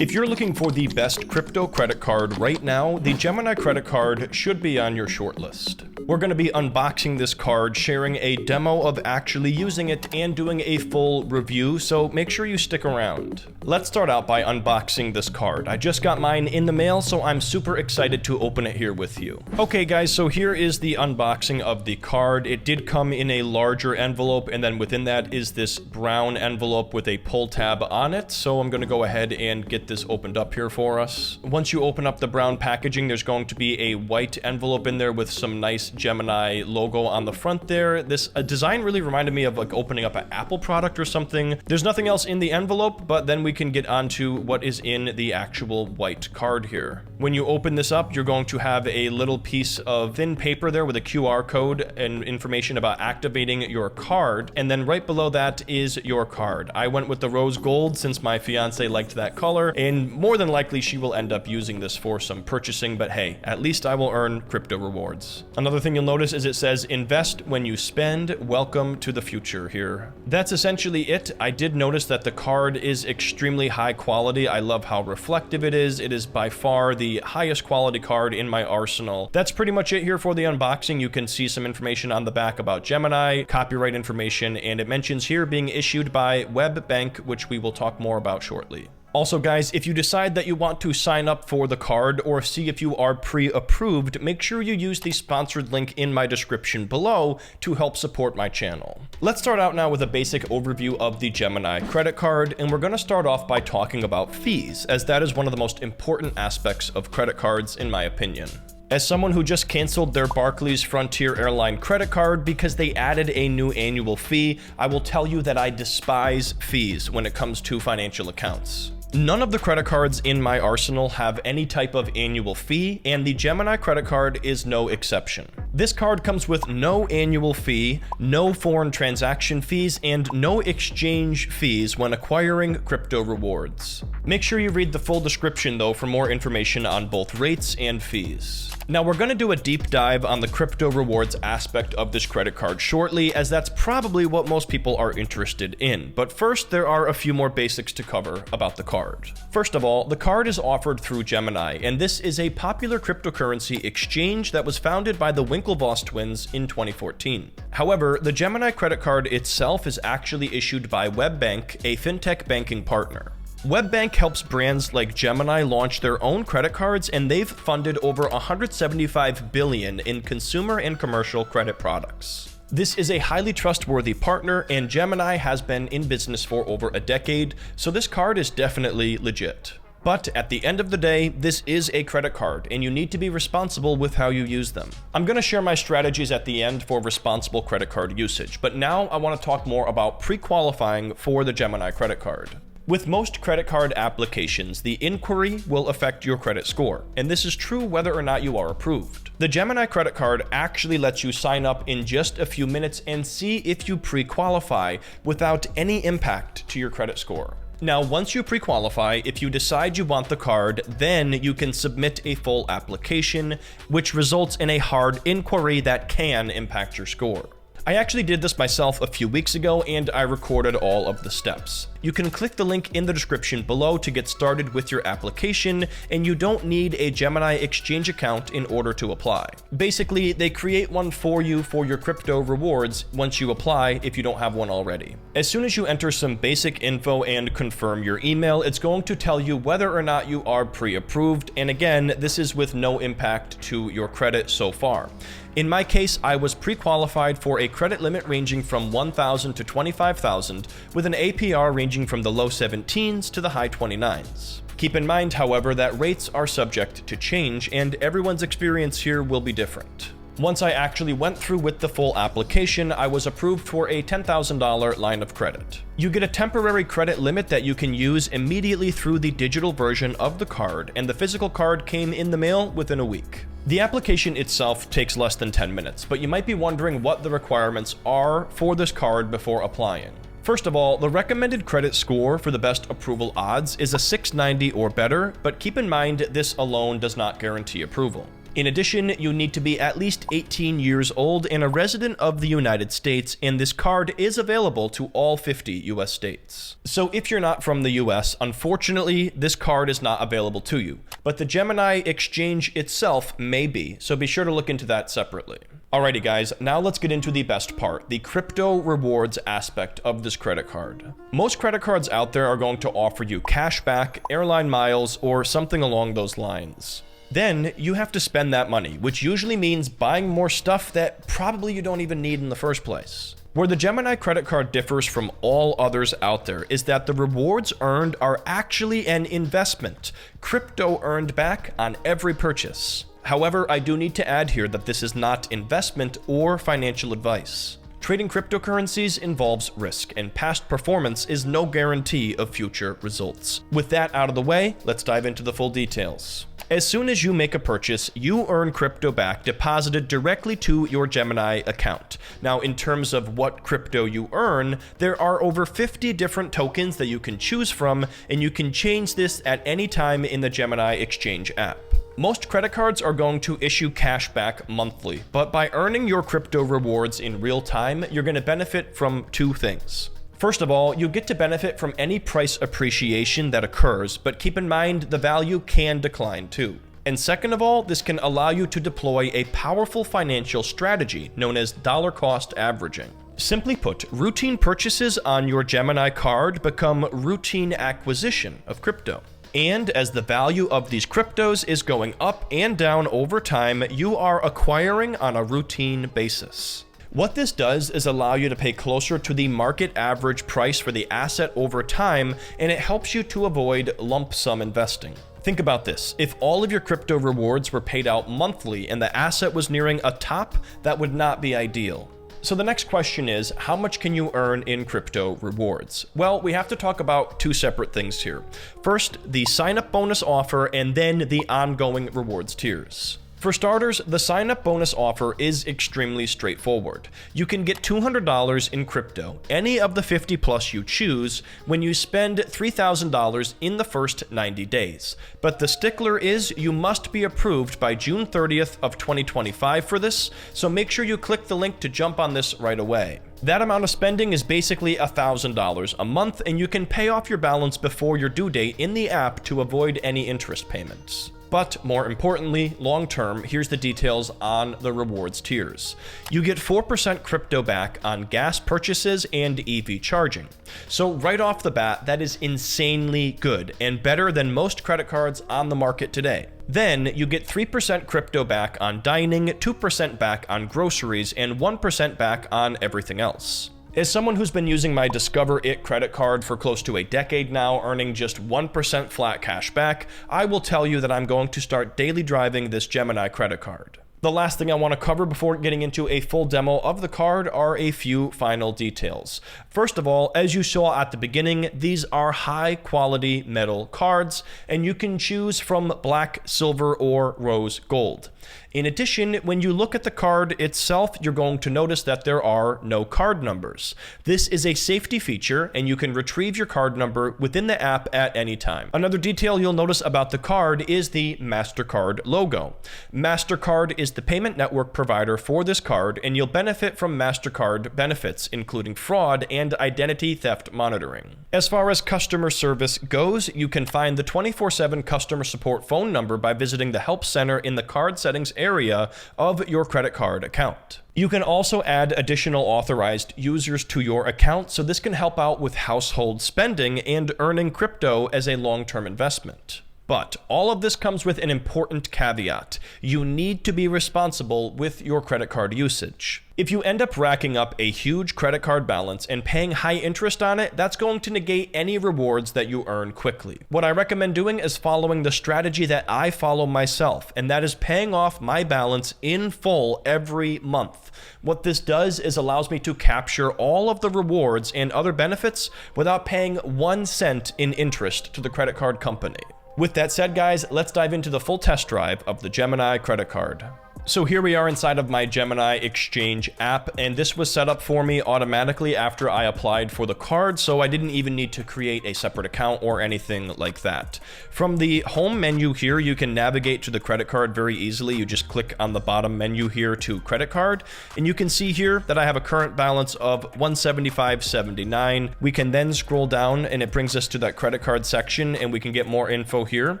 If you're looking for the best crypto credit card right now, the Gemini Credit Card should be on your shortlist. We're going to be unboxing this card, sharing a demo of actually using it, and doing a full review, so make sure you stick around. Let's start out by unboxing this card. I just got mine in the mail, so I'm super excited to open it here with you. Okay guys, so here is the unboxing of the card. It did come in a larger envelope, and then within that is this brown envelope with a pull tab on it, so I'm going to go ahead and get this opened up here for us. Once you open up the brown packaging, there's going to be a white envelope in there with some nice Gemini logo on the front there. This design really reminded me of like opening up an Apple product or something. There's nothing else in the envelope, but then we can get onto what is in the actual white card here. When you open this up, you're going to have a little piece of thin paper there with a QR code and information about activating your card, and then right below that is your card. I went with the rose gold since my fiance liked that color, and more than likely she will end up using this for some purchasing, but hey, at least I will earn crypto rewards. Another thing you'll notice is it says invest when you spend, welcome to the future here. That's essentially it. I did notice that the card is extremely high quality. I love how reflective it is. It is by far the highest quality card in my arsenal. That's pretty much it here for the unboxing. You can see some information on the back about Gemini, copyright information, and it mentions here being issued by WebBank, which we will talk more about shortly. Also guys, if you decide that you want to sign up for the card or see if you are pre-approved, make sure you use the sponsored link in my description below to help support my channel. Let's start out now with a basic overview of the Gemini credit card, and we're going to start off by talking about fees, as that is one of the most important aspects of credit cards in my opinion. As someone who just canceled their Barclays Frontier Airline credit card because they added a new annual fee, I will tell you that I despise fees when it comes to financial accounts. None of the credit cards in my arsenal have any type of annual fee, and the Gemini credit card is no exception. This card comes with no annual fee, no foreign transaction fees, and no exchange fees when acquiring crypto rewards. Make sure you read the full description though for more information on both rates and fees. Now we're going to do a deep dive on the crypto rewards aspect of this credit card shortly, as that's probably what most people are interested in. But first, there are a few more basics to cover about the card. First of all, the card is offered through Gemini, and this is a popular cryptocurrency exchange that was founded by the Winklevoss twins in 2014. However, the Gemini credit card itself is actually issued by WebBank, a fintech banking partner. WebBank helps brands like Gemini launch their own credit cards, and they've funded over $175 billion in consumer and commercial credit products. This is a highly trustworthy partner, and Gemini has been in business for over a decade, so this card is definitely legit. But at the end of the day, this is a credit card, and you need to be responsible with how you use them. I'm going to share my strategies at the end for responsible credit card usage, but now I want to talk more about pre-qualifying for the Gemini credit card. With most credit card applications, the inquiry will affect your credit score, and this is true whether or not you are approved. The Gemini credit card actually lets you sign up in just a few minutes and see if you pre-qualify without any impact to your credit score. Now, once you pre-qualify, if you decide you want the card, then you can submit a full application, which results in a hard inquiry that can impact your score. I actually did this myself a few weeks ago, and I recorded all of the steps. You can click the link in the description below to get started with your application, and you don't need a Gemini exchange account in order to apply. Basically, they create one for you for your crypto rewards once you apply if you don't have one already. As soon as you enter some basic info and confirm your email, it's going to tell you whether or not you are pre-approved, and again, this is with no impact to your credit so far. In my case, I was pre-qualified for a credit limit ranging from $1,000 to $25,000 with an APR ranging from the low 17s to the high 29s. Keep in mind, however, that rates are subject to change, and everyone's experience here will be different. Once I actually went through with the full application, I was approved for a $10,000 line of credit. You get a temporary credit limit that you can use immediately through the digital version of the card, and the physical card came in the mail within a week. The application itself takes less than 10 minutes, but you might be wondering what the requirements are for this card before applying. First of all, the recommended credit score for the best approval odds is a 690 or better, but keep in mind this alone does not guarantee approval. In addition, you need to be at least 18 years old and a resident of the United States, and this card is available to all 50 US states. So if you're not from the US, unfortunately, this card is not available to you, but the Gemini exchange itself may be, so be sure to look into that separately. Alrighty guys, now let's get into the best part, the crypto rewards aspect of this credit card. Most credit cards out there are going to offer you cash back, airline miles, or something along those lines. Then you have to spend that money, which usually means buying more stuff that probably you don't even need in the first place. Where the Gemini credit card differs from all others out there is that the rewards earned are actually an investment, crypto earned back on every purchase. However, I do need to add here that this is not investment or financial advice. Trading cryptocurrencies involves risk, and past performance is no guarantee of future results. With that out of the way, let's dive into the full details. As soon as you make a purchase, you earn crypto back deposited directly to your Gemini account. Now, in terms of what crypto you earn, there are over 50 different tokens that you can choose from, and you can change this at any time in the Gemini Exchange app. Most credit cards are going to issue cash back monthly, but by earning your crypto rewards in real time, you're going to benefit from two things. First of all, you get to benefit from any price appreciation that occurs, but keep in mind the value can decline too. And second of all, this can allow you to deploy a powerful financial strategy known as dollar cost averaging. Simply put, routine purchases on your Gemini card become routine acquisition of crypto. And as the value of these cryptos is going up and down over time, you are acquiring on a routine basis. What this does is allow you to pay closer to the market average price for the asset over time, and it helps you to avoid lump sum investing. Think about this. If all of your crypto rewards were paid out monthly and the asset was nearing a top, that would not be ideal. So the next question is, how much can you earn in crypto rewards? Well, we have to talk about two separate things here. First, the sign-up bonus offer, and then the ongoing rewards tiers. For starters, the sign-up bonus offer is extremely straightforward. You can get $200 in crypto, any of the 50 plus you choose, when you spend $3,000 in the first 90 days. But the stickler is you must be approved by June 30th of 2025 for this, so make sure you click the link to jump on this right away. That amount of spending is basically $1,000 a month, and you can pay off your balance before your due date in the app to avoid any interest payments. But more importantly, long term, here's the details on the rewards tiers. You get 4% crypto back on gas purchases and EV charging. So right off the bat, that is insanely good and better than most credit cards on the market today. Then you get 3% crypto back on dining, 2% back on groceries, and 1% back on everything else. As someone who's been using my Discover It credit card for close to a decade now, earning just 1% flat cash back, I will tell you that I'm going to start daily driving this Gemini credit card. The last thing I want to cover before getting into a full demo of the card are a few final details. First of all, as you saw at the beginning, these are high quality metal cards, and you can choose from black, silver, or rose gold. In addition, when you look at the card itself, you're going to notice that there are no card numbers. This is a safety feature, and you can retrieve your card number within the app at any time. Another detail you'll notice about the card is the MasterCard logo. MasterCard is the payment network provider for this card, and you'll benefit from MasterCard benefits, including fraud and identity theft monitoring. As far as customer service goes, you can find the 24/7 customer support phone number by visiting the help center in the card settings area of your credit card account. You can also add additional authorized users to your account, so this can help out with household spending and earning crypto as a long-term investment. But all of this comes with an important caveat. You need to be responsible with your credit card usage. If you end up racking up a huge credit card balance and paying high interest on it, that's going to negate any rewards that you earn quickly. What I recommend doing is following the strategy that I follow myself, and that is paying off my balance in full every month. What this does is allows me to capture all of the rewards and other benefits without paying 1 cent in interest to the credit card company. With that said, guys, let's dive into the full test drive of the Gemini credit card. So here we are inside of my Gemini Exchange app, and this was set up for me automatically after I applied for the card, so I didn't even need to create a separate account or anything like that. From the home menu here, you can navigate to the credit card very easily. You just click on the bottom menu here to credit card, and you can see here that I have a current balance of $175.79. We can then scroll down, and it brings us to that credit card section, and we can get more info here,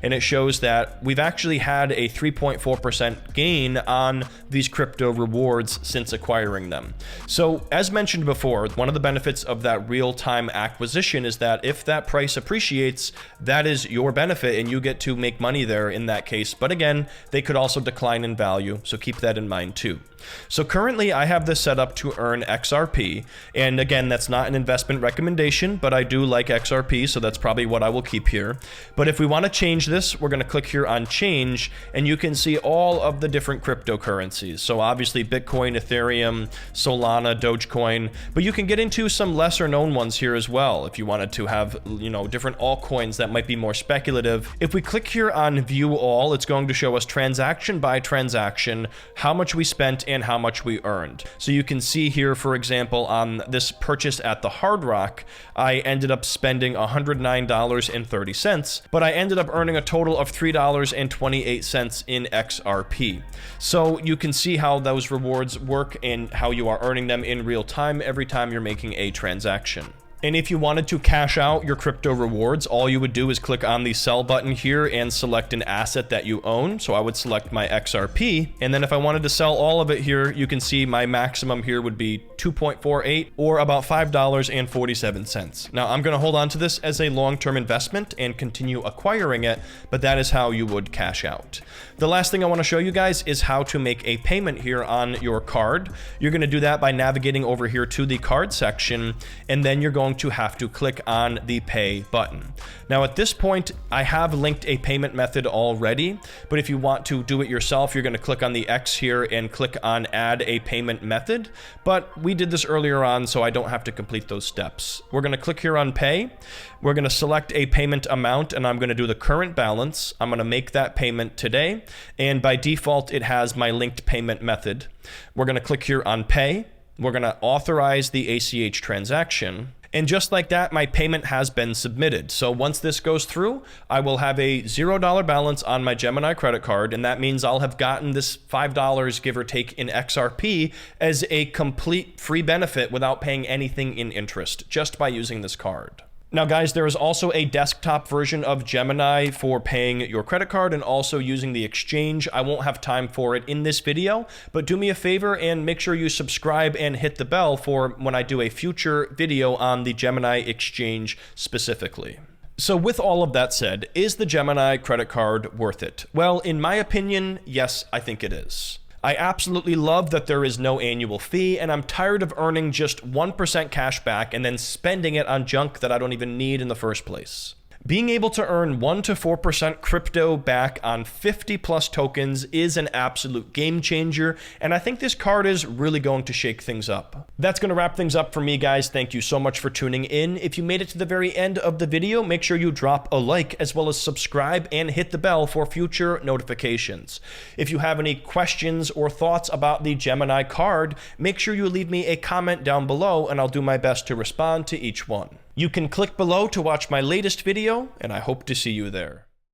and it shows that we've actually had a 3.4% gain on these crypto rewards since acquiring them. So as mentioned before, one of the benefits of that real-time acquisition is that if that price appreciates, that is your benefit and you get to make money there in that case. But again, they could also decline in value, so keep that in mind too. So currently I have this set up to earn XRP, and again, that's not an investment recommendation, but I do like XRP, so that's probably what I will keep here. But if we want to change this, we're going to click here on change, and you can see all of the different cryptocurrencies. So obviously Bitcoin, Ethereum, Solana, Dogecoin, but you can get into some lesser known ones here as well if you wanted to have, you know, different altcoins that might be more speculative. If we click here on view all, it's going to show us transaction by transaction, how much we spent and how much we earned. So you can see here, for example, on this purchase at the Hard Rock, I ended up spending $109.30, but I ended up earning a total of $3.28 in XRP. So you can see how those rewards work and how you are earning them in real time every time you're making a transaction. And if you wanted to cash out your crypto rewards, all you would do is click on the sell button here and select an asset that you own. So I would select my XRP. And then if I wanted to sell all of it here, you can see my maximum here would be 2.48 or about $5.47. Now I'm going to hold on to this as a long-term investment and continue acquiring it, but that is how you would cash out. The last thing I want to show you guys is how to make a payment here on your card. You're going to do that by navigating over here to the card section, and then you're going to have to click on the pay button. Now at this point, I have linked a payment method already, but if you want to do it yourself, you're going to click on the X here and click on add a payment method. But we did this earlier on, so I don't have to complete those steps. We're going to click here on pay. We're going to select a payment amount, and I'm going to do the current balance. I'm going to make that payment today, and by default, it has my linked payment method. We're going to click here on pay. We're going to authorize the ACH transaction. And just like that, my payment has been submitted. So once this goes through, I will have a $0 balance on my Gemini credit card, and that means I'll have gotten this $5, give or take, in XRP as a complete free benefit without paying anything in interest, just by using this card. Now guys, there is also a desktop version of Gemini for paying your credit card and also using the exchange. I won't have time for it in this video, but do me a favor and make sure you subscribe and hit the bell for when I do a future video on the Gemini exchange specifically. So with all of that said, is the Gemini credit card worth it? Well, in my opinion, yes, I think it is. I absolutely love that there is no annual fee, and I'm tired of earning just 1% cash back and then spending it on junk that I don't even need in the first place. Being able to earn 1 to 4% crypto back on 50 plus tokens is an absolute game changer, and I think this card is really going to shake things up. That's going to wrap things up for me, guys. Thank you so much for tuning in. If you made it to the very end of the video, make sure you drop a like as well as subscribe and hit the bell for future notifications. If you have any questions or thoughts about the Gemini card, make sure you leave me a comment down below and I'll do my best to respond to each one. You can click below to watch my latest video, and I hope to see you there.